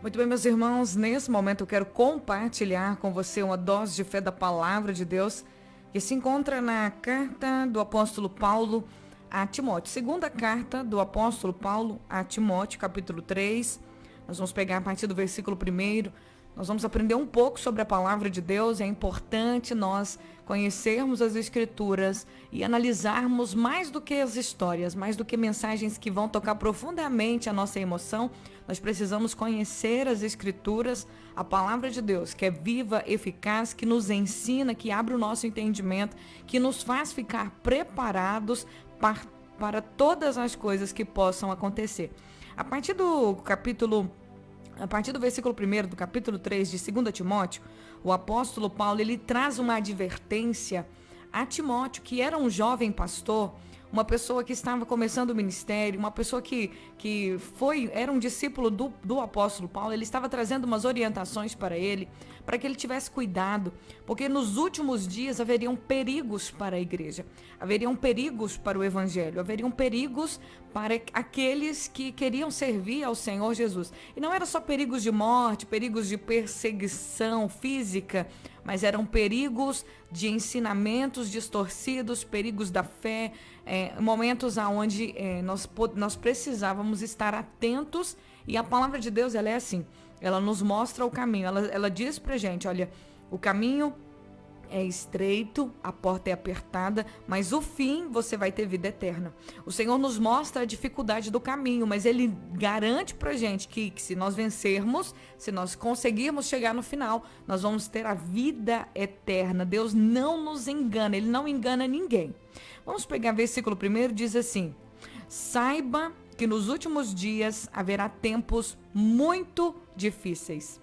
Muito bem, meus irmãos, nesse momento eu quero compartilhar com você uma dose de fé da palavra de Deus que se encontra na carta do apóstolo Paulo a Timóteo. Segunda carta do apóstolo Paulo a Timóteo, capítulo 3. Nós vamos pegar a partir do versículo 1. Nós vamos aprender um pouco sobre a palavra de Deus. É importante nós conhecermos as Escrituras e analisarmos mais do que as histórias, mais do que mensagens que vão tocar profundamente a nossa emoção. Nós precisamos conhecer as Escrituras, a palavra de Deus, que é viva, eficaz, que nos ensina, que abre o nosso entendimento, que nos faz ficar preparados para todas as coisas que possam acontecer. A partir do versículo 1 do capítulo 3 de 2 Timóteo, o apóstolo Paulo ele traz uma advertência a Timóteo, que era um jovem pastor, uma pessoa que estava começando o ministério, uma pessoa que era um discípulo do apóstolo Paulo. Ele estava trazendo umas orientações para ele, para que ele tivesse cuidado, porque nos últimos dias haveriam perigos para a igreja, haveriam perigos para o evangelho, haveriam perigos para aqueles que queriam servir ao Senhor Jesus. E não era só perigos de morte, perigos de perseguição física, mas eram perigos de ensinamentos distorcidos, perigos da fé, momentos onde nós precisávamos estar atentos. E a palavra de Deus, ela é assim, ela nos mostra o caminho, ela diz pra gente, olha, o caminho é estreito, a porta é apertada, mas o fim você vai ter vida eterna. O Senhor nos mostra a dificuldade do caminho, mas Ele garante pra gente que se nós vencermos, se nós conseguirmos chegar no final, nós vamos ter a vida eterna. Deus não nos engana, Ele não engana ninguém. Vamos pegar o versículo 1, diz assim: saiba que nos últimos dias haverá tempos muito difíceis.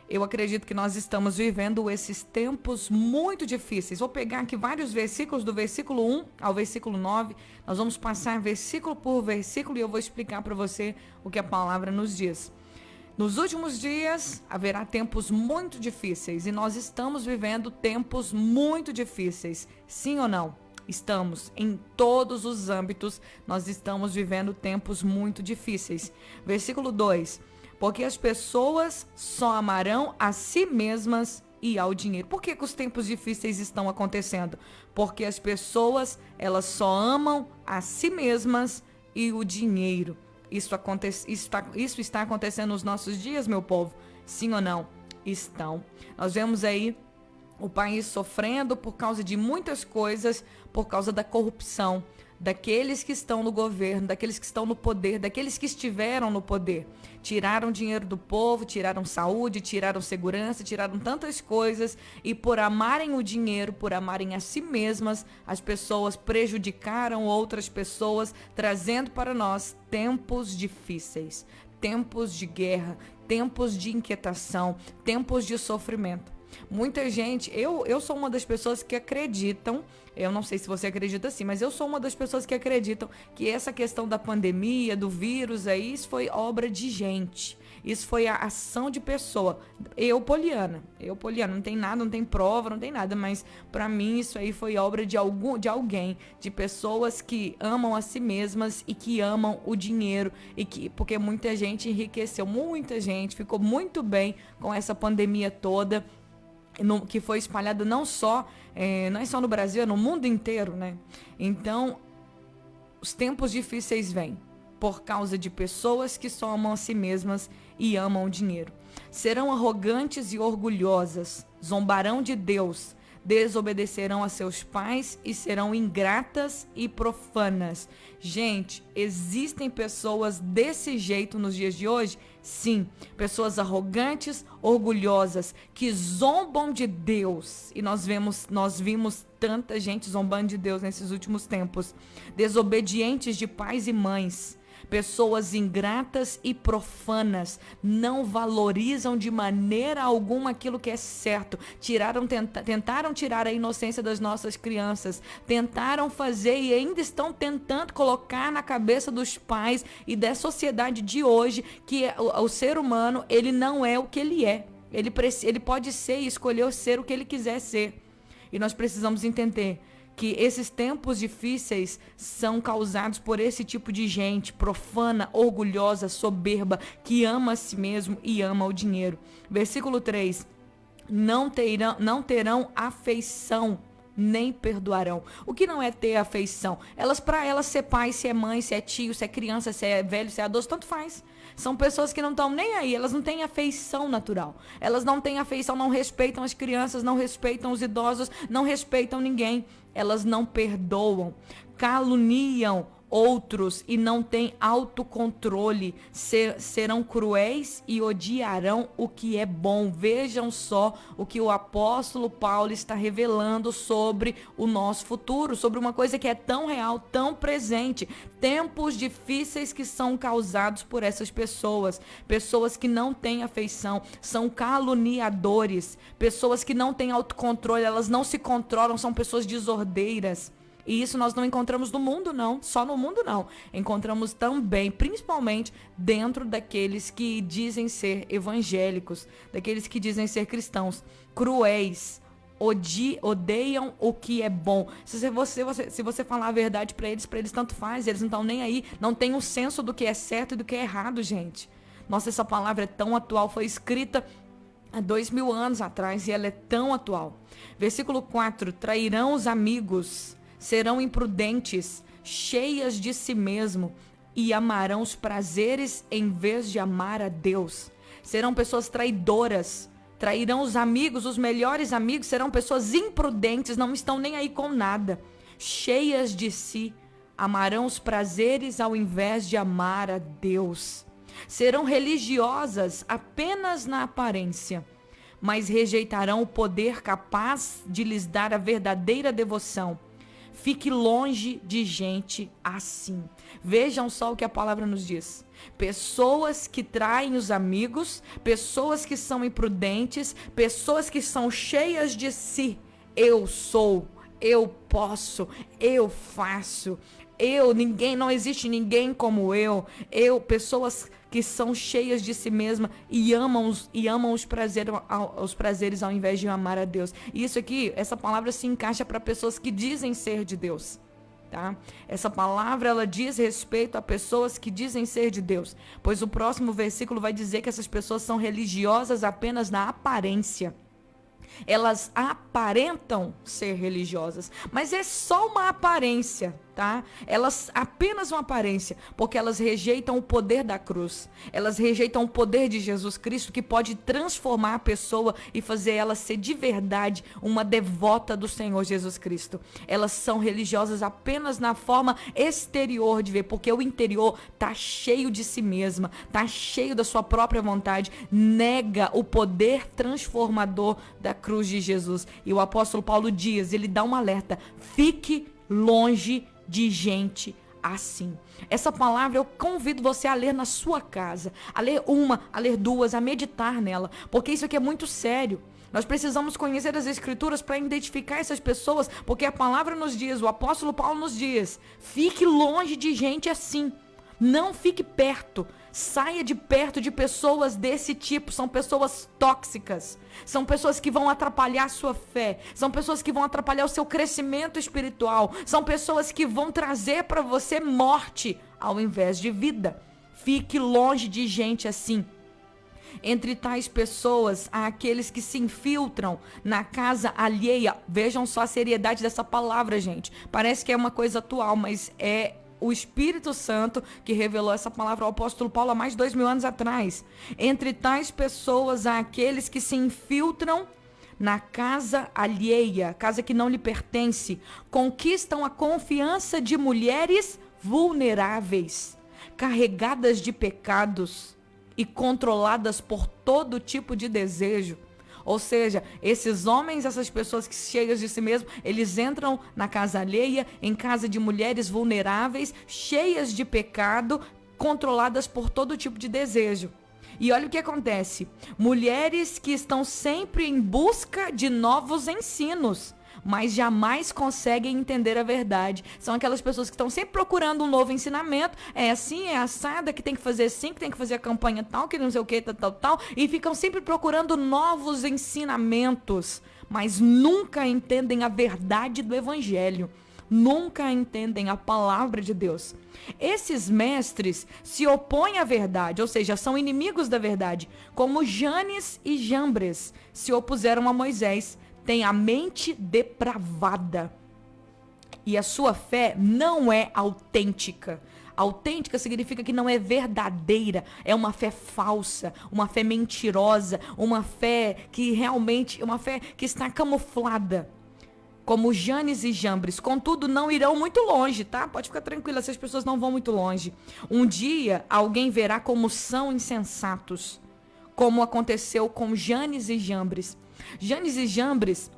Eu acredito que nós estamos vivendo esses tempos muito difíceis. Vou pegar aqui vários versículos, do versículo 1 ao versículo 9. Nós vamos passar versículo por versículo e eu vou explicar para você o que a palavra nos diz. Nos últimos dias haverá tempos muito difíceis e nós estamos vivendo tempos muito difíceis. Sim ou não? Estamos em todos os âmbitos, nós estamos vivendo tempos muito difíceis. Versículo 2. Porque as pessoas só amarão a si mesmas e ao dinheiro. Por que os tempos difíceis estão acontecendo? Porque as pessoas, elas só amam a si mesmas e o dinheiro. Isso está acontecendo nos nossos dias, meu povo? Sim ou não? Estão. Nós vemos aí o país sofrendo por causa de muitas coisas, por causa da corrupção, daqueles que estão no governo, daqueles que estão no poder, daqueles que estiveram no poder. Tiraram dinheiro do povo, tiraram saúde, tiraram segurança, tiraram tantas coisas, e por amarem o dinheiro, por amarem a si mesmas, as pessoas prejudicaram outras pessoas, trazendo para nós tempos difíceis, tempos de guerra, tempos de inquietação, tempos de sofrimento. Muita gente, eu sou uma das pessoas que acreditam, eu não sei se você acredita assim, mas eu sou uma das pessoas que acreditam que essa questão da pandemia, do vírus aí, isso foi obra de gente. Isso foi a ação de pessoa. Eu, Poliana, não tem nada, não tem prova, não tem nada, mas para mim isso aí foi obra de alguém, de pessoas que amam a si mesmas e que amam o dinheiro, porque muita gente enriqueceu, muita gente ficou muito bem com essa pandemia toda, que foi espalhada não é só no Brasil, é no mundo inteiro, né? Então, os tempos difíceis vêm por causa de pessoas que só amam a si mesmas e amam o dinheiro. Serão arrogantes e orgulhosas, zombarão de Deus, desobedecerão a seus pais e serão ingratas e profanas. Gente, existem pessoas desse jeito nos dias de hoje? Sim, pessoas arrogantes, orgulhosas, que zombam de Deus. E nós vimos tanta gente zombando de Deus nesses últimos tempos. Desobedientes de pais e mães. Pessoas ingratas e profanas, não valorizam de maneira alguma aquilo que é certo. Tentaram tirar a inocência das nossas crianças, tentaram fazer e ainda estão tentando colocar na cabeça dos pais e da sociedade de hoje que o ser humano, ele não é o que ele é. Ele pode ser e escolher ser o que ele quiser ser. E nós precisamos entender que esses tempos difíceis são causados por esse tipo de gente profana, orgulhosa, soberba, que ama a si mesmo e ama o dinheiro. Versículo 3. Não terão afeição, nem perdoarão. O que não é ter afeição? Para elas ser pai, se é mãe, se é tio, se é criança, se é velho, se é idoso, tanto faz. São pessoas que não estão nem aí, elas não têm afeição natural. Elas não têm afeição, não respeitam as crianças, não respeitam os idosos, não respeitam ninguém. Elas não perdoam, caluniam outros e não têm autocontrole, serão cruéis e odiarão o que é bom. Vejam só o que o apóstolo Paulo está revelando sobre o nosso futuro, sobre uma coisa que é tão real, tão presente. Tempos difíceis que são causados por essas pessoas que não têm afeição, são caluniadores, pessoas que não têm autocontrole, elas não se controlam, são pessoas desordeiras. E isso nós não encontramos no mundo, não. Só no mundo, não. Encontramos também, principalmente, dentro daqueles que dizem ser evangélicos, daqueles que dizem ser cristãos. Cruéis, odeiam o que é bom. Se você falar a verdade para eles tanto faz. Eles não estão nem aí. Não tem um senso do que é certo e do que é errado, gente. Nossa, essa palavra é tão atual. Foi escrita há 2000 anos atrás e ela é tão atual. Versículo 4. Trairão os amigos, serão imprudentes, cheias de si mesmo e amarão os prazeres em vez de amar a Deus. Serão pessoas traidoras, trairão os amigos, os melhores amigos, serão pessoas imprudentes, não estão nem aí com nada, cheias de si, amarão os prazeres ao invés de amar a Deus. Serão religiosas apenas na aparência, mas rejeitarão o poder capaz de lhes dar a verdadeira devoção. Fique longe de gente assim. Vejam só o que a palavra nos diz. Pessoas que traem os amigos, pessoas que são imprudentes, pessoas que são cheias de si. Eu sou, eu posso, eu faço, não existe ninguém como eu. Pessoas que são cheias de si mesma e amam os prazeres ao invés de amar a Deus. E isso aqui, essa palavra se encaixa para pessoas que dizem ser de Deus, tá? Essa palavra, ela diz respeito a pessoas que dizem ser de Deus, pois o próximo versículo vai dizer que essas pessoas são religiosas apenas na aparência. Elas aparentam ser religiosas, mas é só uma aparência, tá? Elas apenas uma aparência, porque elas rejeitam o poder da cruz. Elas rejeitam o poder de Jesus Cristo, que pode transformar a pessoa e fazer ela ser de verdade uma devota do Senhor Jesus Cristo. Elas são religiosas apenas na forma exterior de ver, porque o interior tá cheio de si mesma, tá cheio da sua própria vontade, nega o poder transformador da cruz de Jesus. E o apóstolo Paulo diz, ele dá um alerta: fique longe de gente assim. Essa palavra eu convido você a ler na sua casa, a ler uma, a ler duas, a meditar nela, porque isso aqui é muito sério. Nós precisamos conhecer as Escrituras para identificar essas pessoas, porque a palavra nos diz, o apóstolo Paulo nos diz: fique longe de gente assim. Não fique perto. Saia de perto de pessoas desse tipo. São pessoas tóxicas. São pessoas que vão atrapalhar a sua fé. São pessoas que vão atrapalhar o seu crescimento espiritual. São pessoas que vão trazer para você morte ao invés de vida. Fique longe de gente assim. Entre tais pessoas, há aqueles que se infiltram na casa alheia. Vejam só a seriedade dessa palavra, gente. Parece que é uma coisa atual, mas é o Espírito Santo que revelou essa palavra ao apóstolo Paulo há mais de 2000 anos atrás. Entre tais pessoas, há aqueles que se infiltram na casa alheia, casa que não lhe pertence, conquistam a confiança de mulheres vulneráveis, carregadas de pecados e controladas por todo tipo de desejo. Ou seja, esses homens, essas pessoas que cheias de si mesmo, eles entram na casa alheia, em casa de mulheres vulneráveis, cheias de pecado, controladas por todo tipo de desejo. E olha o que acontece. Mulheres que estão sempre em busca de novos ensinos, mas jamais conseguem entender a verdade. São aquelas pessoas que estão sempre procurando um novo ensinamento. É assim, é assada, que tem que fazer assim, que tem que fazer a campanha tal, que não sei o que, tal, e ficam sempre procurando novos ensinamentos, mas nunca entendem a verdade do evangelho. Nunca entendem a palavra de Deus. Esses mestres se opõem à verdade, ou seja, são inimigos da verdade, como Janes e Jambres se opuseram a Moisés. Têm a mente depravada e a sua fé não é autêntica. Autêntica significa que não é verdadeira, é uma fé falsa, uma fé mentirosa, uma fé que realmente, uma fé que está camuflada. Como Janes e Jambres, contudo, não irão muito longe, tá? Pode ficar tranquila, essas pessoas não vão muito longe. Um dia, alguém verá como são insensatos, como aconteceu com Janes e Jambres. Janes e Jambres,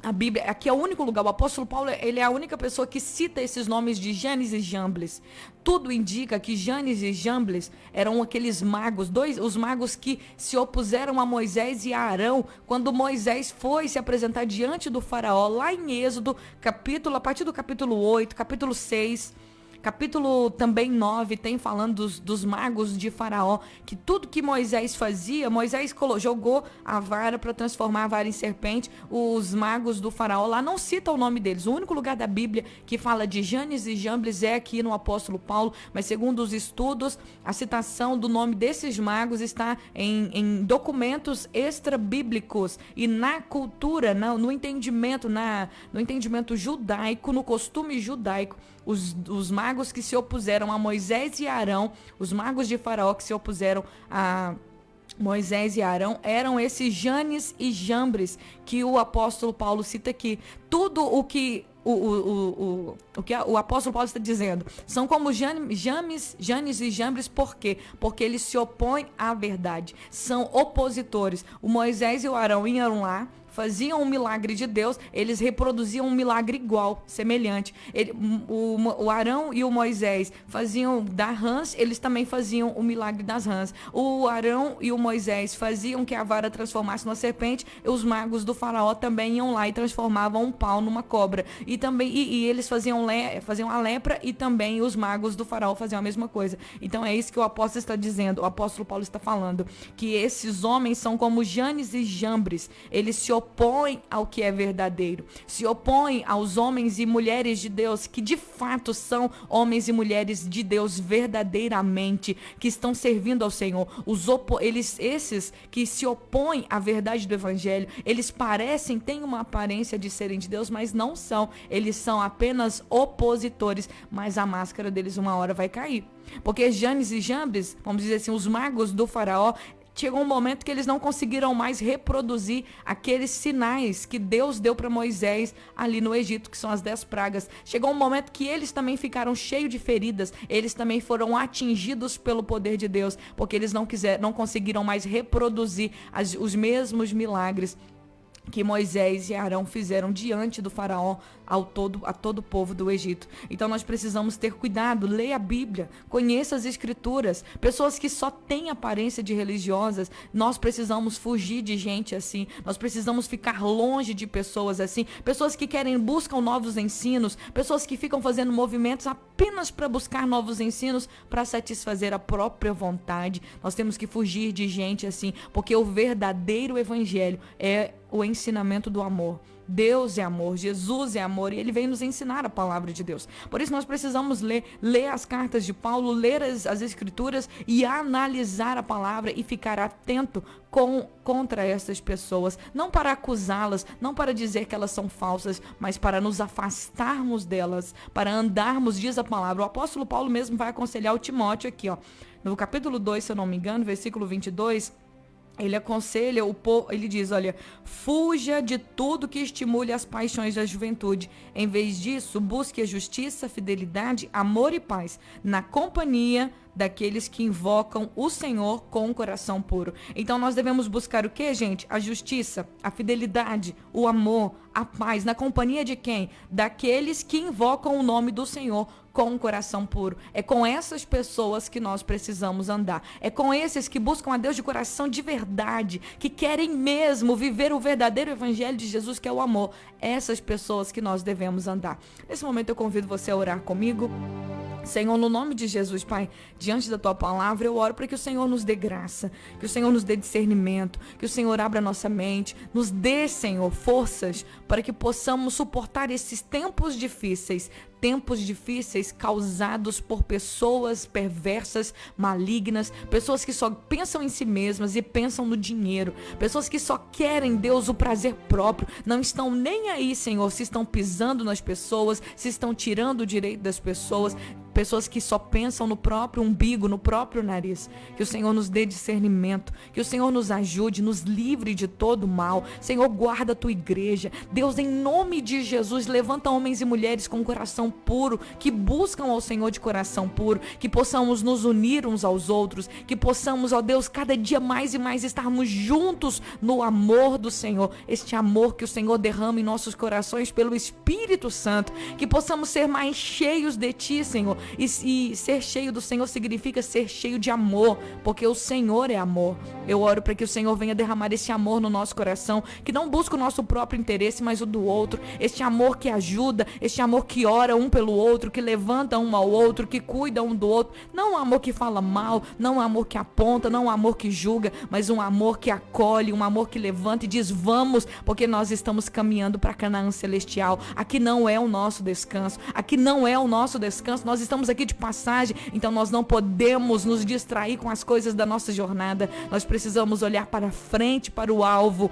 a Bíblia, aqui é o único lugar, o apóstolo Paulo, ele é a única pessoa que cita esses nomes de Janes e Jambres. Tudo indica que Janes e Jambres eram aqueles magos, os magos que se opuseram a Moisés e a Arão, quando Moisés foi se apresentar diante do faraó, lá em Êxodo, a partir do capítulo 8, capítulo 6... Capítulo também 9 tem falando dos magos de Faraó, que tudo que Moisés fazia, Moisés jogou a vara para transformar a vara em serpente. Os magos do Faraó lá não citam o nome deles. O único lugar da Bíblia que fala de Janes e Jambres é aqui no apóstolo Paulo, mas segundo os estudos, a citação do nome desses magos está em documentos extra-bíblicos e na cultura, no entendimento judaico, no costume judaico. Os magos que se opuseram a Moisés e Arão, os magos de Faraó que se opuseram a Moisés e Arão, eram esses Janes e Jambres que o apóstolo Paulo cita aqui. Tudo o que o apóstolo Paulo está dizendo são como Janes e Jambres. Por quê? Porque eles se opõem à verdade, são opositores. O Moisés e o Arão iam lá, faziam um milagre de Deus, eles reproduziam um milagre igual, semelhante. O Arão e o Moisés faziam da rãs, eles também faziam o milagre das rãs. O Arão e o Moisés faziam que a vara transformasse numa serpente, e os magos do faraó também iam lá e transformavam um pau numa cobra. E também eles faziam a lepra, e também os magos do faraó faziam a mesma coisa. Então é isso que o apóstolo está dizendo, o apóstolo Paulo está falando, que esses homens são como Janes e Jambres, eles se opõem ao que é verdadeiro, se opõem aos homens e mulheres de Deus, que de fato são homens e mulheres de Deus verdadeiramente, que estão servindo ao Senhor. Esses que se opõem à verdade do evangelho, eles têm uma aparência de serem de Deus, mas não são. Eles são apenas opositores, mas a máscara deles uma hora vai cair. Porque Janes e Jambres, vamos dizer assim, os magos do faraó, chegou um momento que eles não conseguiram mais reproduzir aqueles sinais que Deus deu para Moisés ali no Egito, que são as 10 pragas. Chegou um momento que eles também ficaram cheios de feridas, eles também foram atingidos pelo poder de Deus, porque eles não conseguiram mais reproduzir os mesmos milagres que Moisés e Arão fizeram diante do faraó a todo o povo do Egito. Então nós precisamos ter cuidado, leia a Bíblia, conheça as escrituras. Pessoas que só têm aparência de religiosas, nós precisamos fugir de gente assim, nós precisamos ficar longe de pessoas assim, pessoas que buscam novos ensinos, pessoas que ficam fazendo movimentos apenas para buscar novos ensinos, para satisfazer a própria vontade. Nós temos que fugir de gente assim, porque o verdadeiro evangelho é o ensinamento do amor. Deus é amor, Jesus é amor, e Ele vem nos ensinar a palavra de Deus. Por isso nós precisamos ler as cartas de Paulo, ler as escrituras e analisar a palavra e ficar atento contra essas pessoas, não para acusá-las, não para dizer que elas são falsas, mas para nos afastarmos delas, para andarmos, diz a palavra. O apóstolo Paulo mesmo vai aconselhar o Timóteo aqui, no capítulo 2, se eu não me engano, versículo 22, ele aconselha o povo, ele diz, olha, fuja de tudo que estimule as paixões da juventude. Em vez disso, busque a justiça, fidelidade, amor e paz, na companhia daqueles que invocam o Senhor com um coração puro. Então nós devemos buscar o que, gente? A justiça, a fidelidade, o amor, a paz, na companhia de quem? Daqueles que invocam o nome do Senhor com um coração puro. É com essas pessoas que nós precisamos andar. É com esses que buscam a Deus de coração de verdade, que querem mesmo viver o verdadeiro evangelho de Jesus, que é o amor. Essas pessoas que nós devemos andar. Nesse momento eu convido você a orar comigo. Senhor, no nome de Jesus, Pai, diante da Tua palavra, eu oro para que o Senhor nos dê graça, que o Senhor nos dê discernimento, que o Senhor abra nossa mente, nos dê, Senhor, forças para que possamos suportar esses tempos difíceis causados por pessoas perversas, malignas, pessoas que só pensam em si mesmas e pensam no dinheiro, pessoas que só querem, Deus, o prazer próprio, não estão nem aí, Senhor, se estão pisando nas pessoas, se estão tirando o direito das pessoas, pessoas que só pensam no próprio umbigo, no próprio nariz. Que o Senhor nos dê discernimento, que o Senhor nos ajude, nos livre de todo mal. Senhor, guarda a tua igreja. Deus, em nome de Jesus, levanta homens e mulheres com coração puro, que buscam ao Senhor de coração puro, que possamos nos unir uns aos outros, que possamos, ó Deus, cada dia mais e mais estarmos juntos no amor do Senhor, este amor que o Senhor derrama em nossos corações pelo Espírito Santo, que possamos ser mais cheios de Ti, Senhor. E ser cheio do Senhor significa ser cheio de amor, porque o Senhor é amor. Eu oro para que o Senhor venha derramar esse amor no nosso coração, que não busca o nosso próprio interesse, mas o do outro. Este amor que ajuda, este amor que ora um pelo outro, que levanta um ao outro, que cuida um do outro. Não um amor que fala mal, não um amor que aponta, não um amor que julga, mas um amor que acolhe, um amor que levanta e diz: vamos, porque nós estamos caminhando para Canaã celestial. Aqui não é o nosso descanso, aqui não é o nosso descanso, nós estamos aqui de passagem, então nós não podemos nos distrair com as coisas da nossa jornada. Nós precisamos olhar para frente, para o alvo,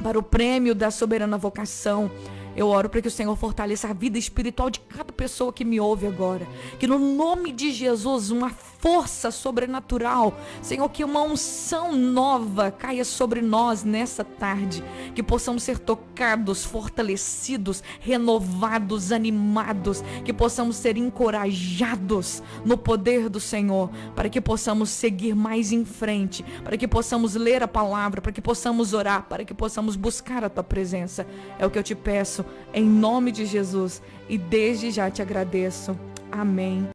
para o prêmio da soberana vocação. Eu oro para que o Senhor fortaleça a vida espiritual de cada pessoa que me ouve agora. Que no nome de Jesus, uma força sobrenatural, Senhor, que uma unção nova caia sobre nós nessa tarde. Que possamos ser tocados, fortalecidos, renovados, animados. Que possamos ser encorajados no poder do Senhor. Para que possamos seguir mais em frente. Para que possamos ler a palavra. Para que possamos orar. Para que possamos buscar a Tua presença. É o que eu te peço, em nome de Jesus, e desde já te agradeço. Amém.